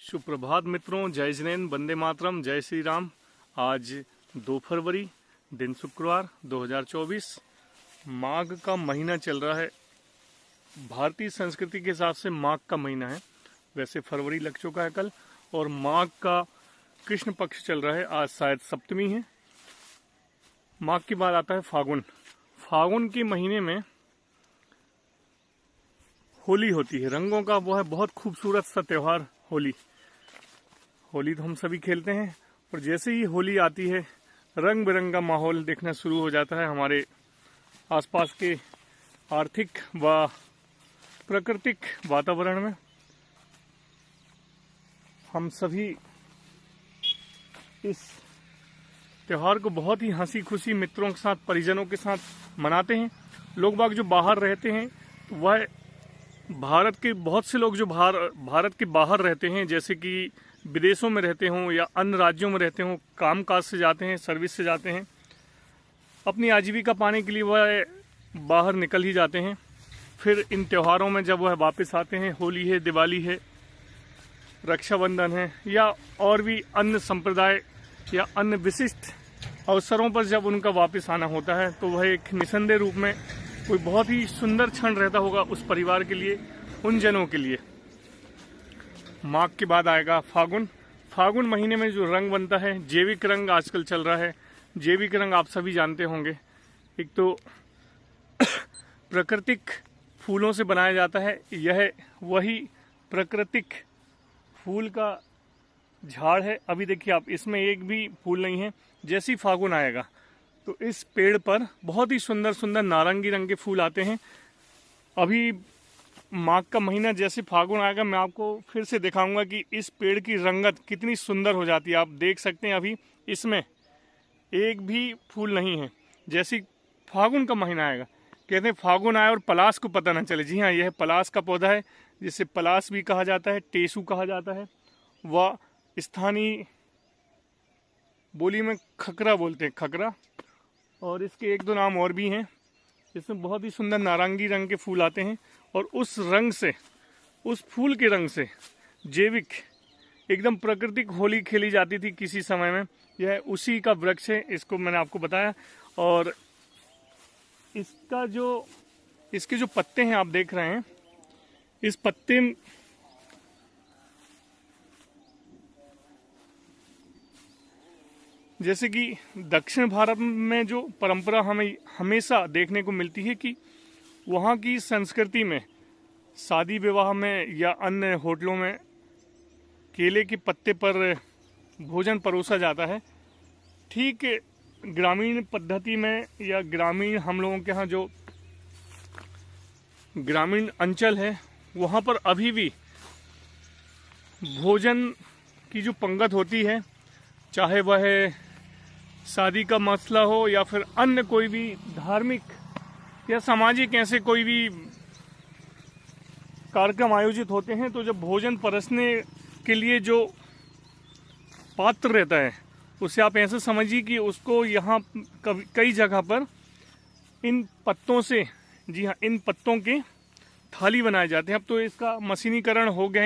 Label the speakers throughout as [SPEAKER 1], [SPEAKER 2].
[SPEAKER 1] सुप्रभात मित्रों, जय जिनेंद्र, वंदे मातरम, जय श्री राम। आज 2 फरवरी दिन शुक्रवार 2024 माघ का महीना चल रहा है। भारतीय संस्कृति के हिसाब से माघ का महीना है। वैसे फरवरी लग चुका है कल, और माघ का कृष्ण पक्ष चल रहा है। आज शायद सप्तमी है। माघ के बाद आता है फागुन। फागुन के महीने में होली होती है। रंगों का वो है बहुत खूबसूरत सा त्योहार होली। होली तो हम सभी खेलते हैं, और जैसे ही होली आती है रंग बिरंगा माहौल देखना शुरू हो जाता है। हमारे आसपास के आर्थिक व प्राकृतिक वातावरण में हम सभी इस त्योहार को बहुत ही हंसी खुशी मित्रों के साथ, परिजनों के साथ मनाते हैं। लोग बाग जो बाहर रहते हैं, तो वह भारत के बहुत से लोग जो भारत के बाहर रहते हैं, जैसे कि विदेशों में रहते हों या अन्य राज्यों में रहते हों, कामकाज से जाते हैं, सर्विस से जाते हैं, अपनी आजीविका पाने के लिए वह बाहर निकल ही जाते हैं। फिर इन त्योहारों में जब वह वापस आते हैं, होली है, दिवाली है, रक्षाबंधन है, या और भी अन्य संप्रदाय या अन्य विशिष्ट अवसरों पर जब उनका वापस आना होता है, तो वह एक निसंदेह रूप में कोई बहुत ही सुंदर क्षण रहता होगा उस परिवार के लिए, उन जनों के लिए। माघ के बाद आएगा फागुन। फागुन महीने में जो रंग बनता है, जैविक रंग आजकल चल रहा है। जैविक रंग आप सभी जानते होंगे। एक तो प्राकृतिक फूलों से बनाया जाता है। यह वही प्राकृतिक फूल का झाड़ है। अभी देखिए आप, इसमें एक भी फूल नहीं है। जैसे ही फागुन आएगा तो इस पेड़ पर बहुत ही सुंदर सुंदर नारंगी रंग के फूल आते हैं। अभी माघ का महीना जैसे फागुन आएगा, मैं आपको फिर से दिखाऊंगा कि इस पेड़ की रंगत कितनी सुंदर हो जाती है। आप देख सकते हैं अभी इसमें एक भी फूल नहीं है। जैसे फागुन का महीना आएगा, कहते हैं फागुन आए और पलाश को पता न चले। जी हाँ, यह पलाश का पौधा है, जिसे पलाश भी कहा जाता है, टेसू कहा जाता है, व स्थानीय बोली में खकरा बोलते हैं, खकरा। और इसके 1-2 नाम और भी हैं। इसमें बहुत ही सुंदर नारंगी रंग के फूल आते हैं, और उस रंग से, उस फूल के रंग से जैविक एकदम प्राकृतिक होली खेली जाती थी किसी समय में। यह उसी का वृक्ष है, इसको मैंने आपको बताया। और इसके जो पत्ते हैं आप देख रहे हैं, इस पत्ते जैसे कि दक्षिण भारत में जो परंपरा हमें हमेशा देखने को मिलती है कि वहाँ की संस्कृति में शादी विवाह में या अन्य होटलों में केले के पत्ते पर भोजन परोसा जाता है। ठीक ग्रामीण पद्धति में या ग्रामीण, हम लोगों के यहाँ जो ग्रामीण अंचल है, वहाँ पर अभी भी भोजन की जो पंगत होती है, चाहे वह शादी का मसला हो या फिर अन्य कोई भी धार्मिक या सामाजिक ऐसे कोई भी कार्यक्रम आयोजित होते हैं, तो जब भोजन परसने के लिए जो पात्र रहता है, उसे आप ऐसे समझिए कि उसको यहाँ कई जगह पर इन पत्तों से, जी हाँ, इन पत्तों के थाली बनाए जाते हैं। अब तो इसका मशीनीकरण हो गया।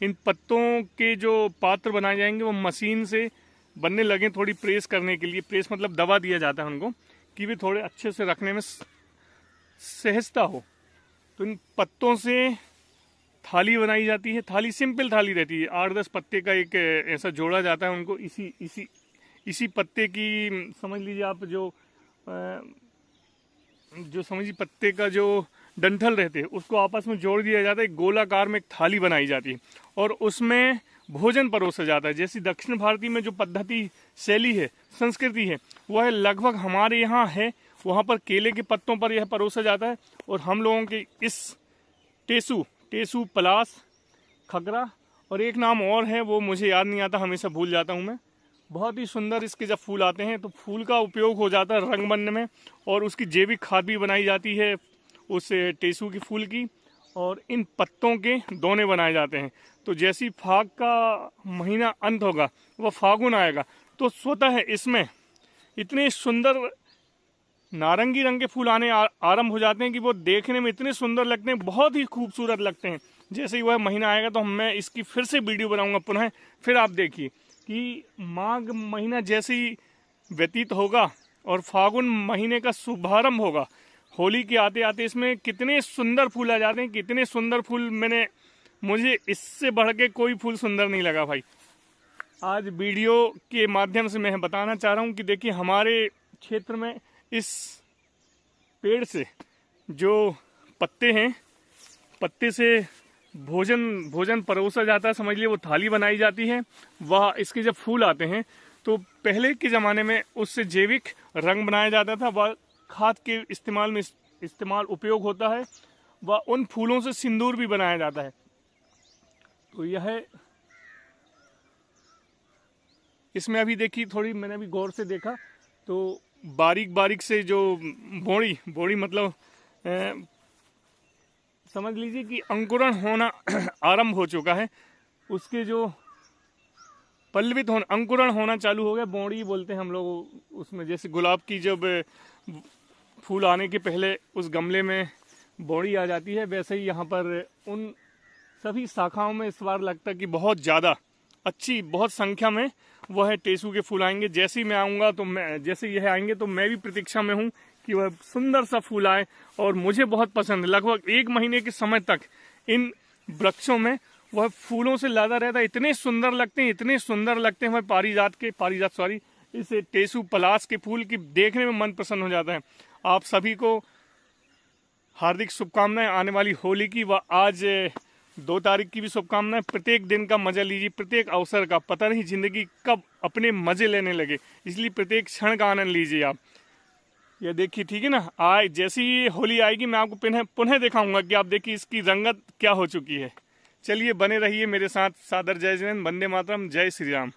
[SPEAKER 1] इन पत्तों के जो पात्र बनाए जाएंगे वो मशीन से बनने लगे, थोड़ी प्रेस करने के लिए। प्रेस मतलब दबा दिया जाता है उनको, कि वे थोड़े अच्छे से रखने में सहजता हो। तो इन पत्तों से थाली बनाई जाती है। थाली सिंपल थाली रहती है। 8-10 पत्ते का एक ऐसा जोड़ा जाता है उनको। इसी पत्ते की समझ लीजिए आप, जो समझिए पत्ते का जो डंठल रहते हैं, उसको आपस में जोड़ दिया जाता है। एक गोलाकार में एक थाली बनाई जाती है, और उसमें भोजन परोसा जाता है। जैसे दक्षिण भारतीय में जो पद्धति, शैली है, संस्कृति है, वह लगभग हमारे यहाँ है। वहाँ पर केले के पत्तों पर यह परोसा जाता है, और हम लोगों के इस टेसू, पलाश, खकरा, और एक नाम और है, वो मुझे याद नहीं आता, हमेशा भूल जाता हूँ मैं। बहुत ही सुंदर इसके जब फूल आते हैं, तो फूल का उपयोग हो जाता है रंग बनने में, और उसकी जैविक खाद भी बनाई जाती है उस टेसू की फूल की, और इन पत्तों के दोने बनाए जाते हैं। तो जैसी फाग का महीना अंत होगा, वह फागुन आएगा, तो स्वतः इसमें इतने सुंदर नारंगी रंग के फूल आने आरंभ हो जाते हैं कि वो देखने में इतने सुंदर लगते हैं, बहुत ही खूबसूरत लगते हैं। जैसे ही वह महीना आएगा तो मैं इसकी फिर से वीडियो बनाऊंगा पुनः। फिर आप देखिए कि माघ महीना जैसे ही व्यतीत होगा और फागुन महीने का शुभारंभ होगा, होली के आते आते इसमें कितने सुंदर फूल आ जाते हैं, कितने सुंदर फूल। मुझे इससे बढ़ के कोई फूल सुंदर नहीं लगा भाई। आज वीडियो के माध्यम से मैं बताना चाह रहा हूँ कि देखिए हमारे क्षेत्र में इस पेड़ से जो पत्ते हैं, पत्ते से भोजन परोसा जाता है, समझ लिए वो थाली बनाई जाती है। वह इसके जब फूल आते हैं तो पहले के ज़माने में उससे जैविक रंग बनाया जाता था, वह खाद के इस्तेमाल उपयोग होता है, वह उन फूलों से सिंदूर भी बनाया जाता है। तो यह इसमें अभी देखिए थोड़ी मैंने अभी गौर से देखा तो बारीक बारीक से जो बोड़ी मतलब समझ लीजिए कि अंकुरण होना आरंभ हो चुका है। उसके जो पल्लवित होना, अंकुरण होना चालू हो गया, बोड़ी बोलते हैं हम लोग उसमें। जैसे गुलाब की जब फूल आने के पहले उस गमले में बोड़ी आ जाती है, वैसे ही यहाँ पर उन सभी शाखाओं में इस बार लगता है कि बहुत ज़्यादा अच्छी, बहुत संख्या में वह टेसू के फूल आएंगे। जैसे ही मैं आऊँगा तो जैसे यह आएंगे तो मैं भी प्रतीक्षा में हूँ कि वह सुंदर सा फूल आए। और मुझे बहुत पसंद है, लगभग 1 महीने के समय तक इन वृक्षों में वह फूलों से लदा रहता है। इतने सुंदर लगते हैं वह पारिजात इस टेसू पलाश के फूल की देखने में मन प्रसन्न हो जाता है। आप सभी को हार्दिक शुभकामनाएं आने वाली होली की व आज 2 तारीख की भी शुभकामनाएं। प्रत्येक दिन का मजा लीजिए, प्रत्येक अवसर का, पता नहीं जिंदगी कब अपने मजे लेने लगे, इसलिए प्रत्येक क्षण का आनंद लीजिए आप। ये देखिए, ठीक है ना। जैसी ही होली आएगी मैं आपको पुनः दिखाऊंगा कि आप देखिए इसकी रंगत क्या हो चुकी है। चलिए बने रहिए मेरे साथ। सादर जय जैन, वंदे मातरम, जय श्री राम।